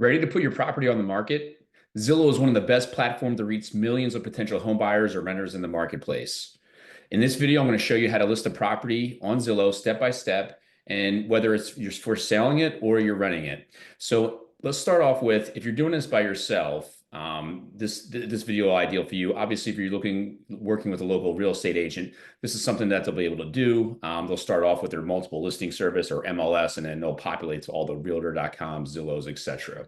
Ready to put your property on the market? Zillow is one of the best platforms to reach millions of potential home buyers or renters in the marketplace. In this video, I'm going to show you how to list a property on Zillow step by step, and whether it's you're for selling it or you're renting it. So let's start off with, if you're doing this by yourself, this video ideal for you. Obviously, if you're working with a local real estate agent, this is something that they'll be able to do. They'll start off with their multiple listing service or MLS, and then they'll populate to all the realtor.com, Zillows, etc.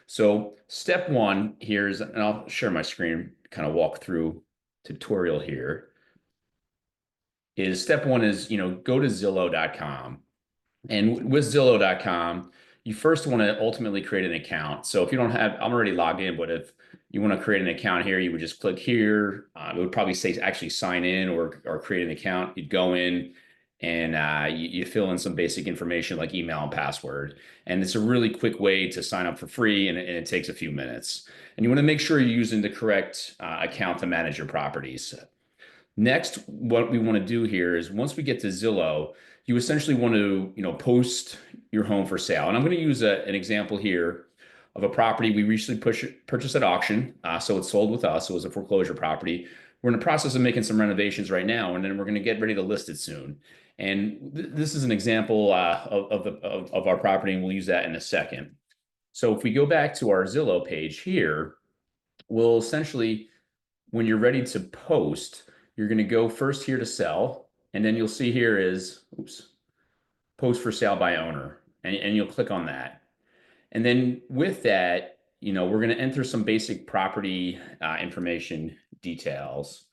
So step one here is, and I'll share my screen, kind of walk through tutorial here, is step one is, go to Zillow.com. And with Zillow.com, you first want to ultimately create an account. So if you don't have, I'm already logged in, but if you want to create an account here, you would just click here. It would probably say actually sign in or create an account. You'd go in and you fill in some basic information like email and password. And it's a really quick way to sign up for free, and it takes a few minutes. And you want to make sure you're using the correct account to manage your properties. Next, what we want to do here is, once we get to Zillow, you essentially want to, post your home for sale. And I'm going to use an example here of a property we recently purchased at auction. So it's sold with us. So it was a foreclosure property. We're in the process of making some renovations right now, and then we're going to get ready to list it soon. And this is an example of our property, and we'll use that in a second. So if we go back to our Zillow page here, we'll essentially, when you're ready to post, you're going to go first here to sell, and then you'll see here is, post for sale by owner, and you'll click on that. And then with that, we're going to enter some basic property information details.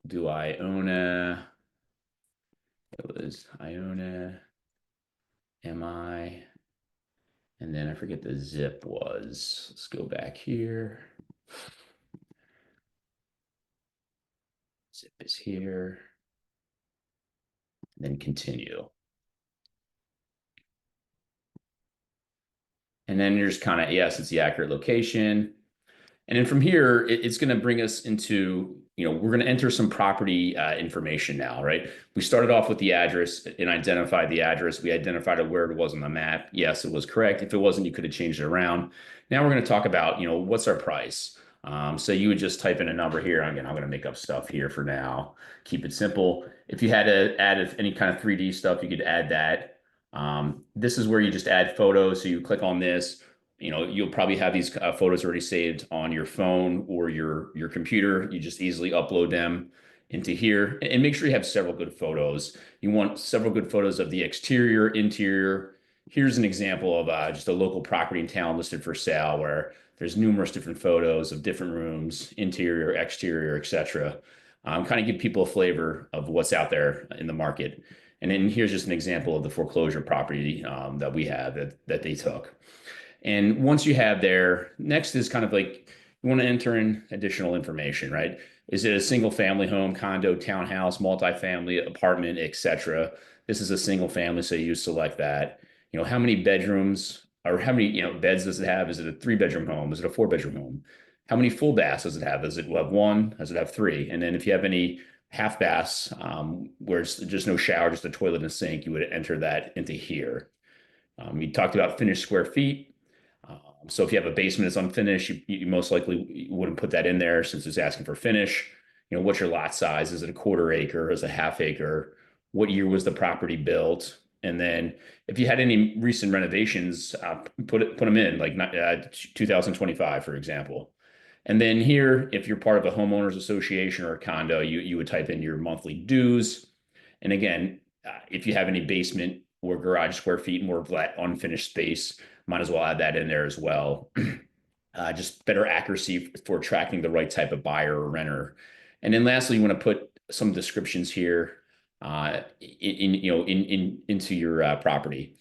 Do I own a, it was Iona, am I, and then I forget the zip was. Let's go back here. Zip is here. Then continue. And then you're just kind of, yes, it's the accurate location. And then from here, it's going to bring us into, we're going to enter some property information now, right? We started off with the address and identified the address. We identified where it was on the map. Yes, it was correct. If it wasn't, you could have changed it around. Now we're going to talk about, what's our price? So you would just type in a number here. Again, I'm going to make up stuff here for now. Keep it simple. If you had to add any kind of 3D stuff, you could add that. This is where you just add photos. So you click on this. You'll probably have these photos already saved on your phone or your computer. You just easily upload them into here, and make sure you have several good photos. You want several good photos of the exterior, interior. Here's an example of just a local property in town listed for sale, where there's numerous different photos of different rooms, interior, exterior, etc. Kind of give people a flavor of what's out there in the market. And then here's just an example of the foreclosure property that we have that they took. And once you have there, next is kind of like, you want to enter in additional information, right? Is it a single family home, condo, townhouse, multifamily, apartment, etc.? This is a single family, so you select that. How many bedrooms or how many, beds does it have? Is it a 3-bedroom home? Is it a 4-bedroom home? How many full baths does it have? Does it have one? Does it have 3? And then if you have any half baths where it's just no shower, just a toilet and a sink, you would enter that into here. We talked about finished square feet. So if you have a basement that's unfinished, you most likely wouldn't put that in there, since it's asking for finish. What's your lot size? Is it a 1/4 acre? Is it a 1/2 acre? What year was the property built? And then if you had any recent renovations, put them in, like 2025, for example. And then here, if you're part of a homeowners association or a condo, you would type in your monthly dues. And again, if you have any basement or garage square feet, more of that unfinished space, might as well add that in there as well. Just better accuracy for attracting the right type of buyer or renter. And then lastly, you want to put some descriptions here into your property.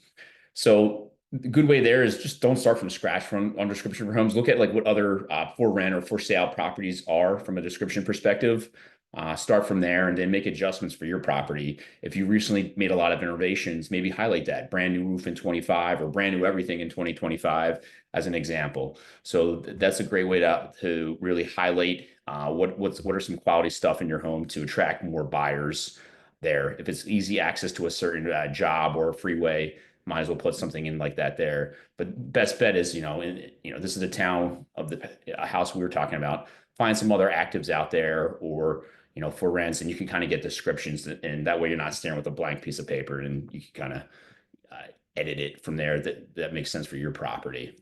So the good way there is, just don't start from scratch on description for homes. Look at like what other for rent or for sale properties are from a description perspective. Start from there and then make adjustments for your property. If you recently made a lot of renovations, maybe highlight that brand new roof in 25 or brand new everything in 2025 as an example. So that's a great way to really highlight what are some quality stuff in your home to attract more buyers there. If it's easy access to a certain job or a freeway, might as well put something in like that there. But best bet is, this is the town of the a house we were talking about. Find some other actives out there, or for rents, and you can kind of get descriptions, and that way you're not staring with a blank piece of paper, and you can kind of edit it from there that makes sense for your property.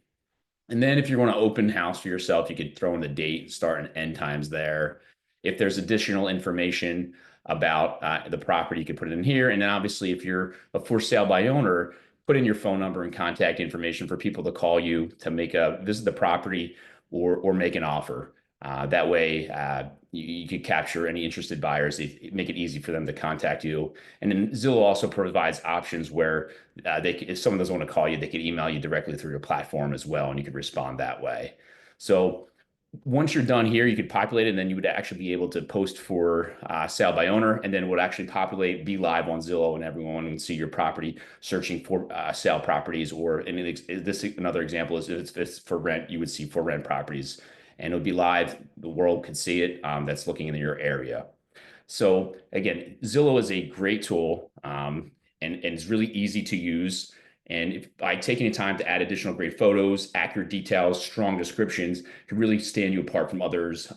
And then if you want to open house for yourself, you could throw in the date, start and end times there. If there's additional information about the property, you could put it in here. And then obviously, if you're a for sale by owner, put in your phone number and contact information for people to call you to visit the property or make an offer. That way, you could capture any interested buyers, make it easy for them to contact you. And then Zillow also provides options where if someone doesn't want to call you, they could email you directly through your platform as well, and you could respond that way. So once you're done here, you could populate it, and then you would actually be able to post for sale by owner, and then it would actually be live on Zillow, and everyone would see your property searching for sale properties. Or another example is if it's for rent, you would see for rent properties, and it would be live. The world could see it that's looking in your area. So again, Zillow is a great tool, and it's really easy to use. And by taking the time to add additional great photos, accurate details, strong descriptions, can really stand you apart from others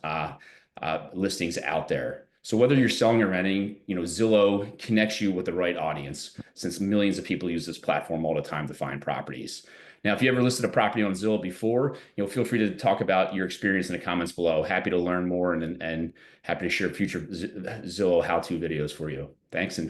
listings out there. So whether you're selling or renting, Zillow connects you with the right audience, since millions of people use this platform all the time to find properties. Now, if you ever listed a property on Zillow before, feel free to talk about your experience in the comments below. Happy to learn more and happy to share future Zillow how-to videos for you. Thanks, and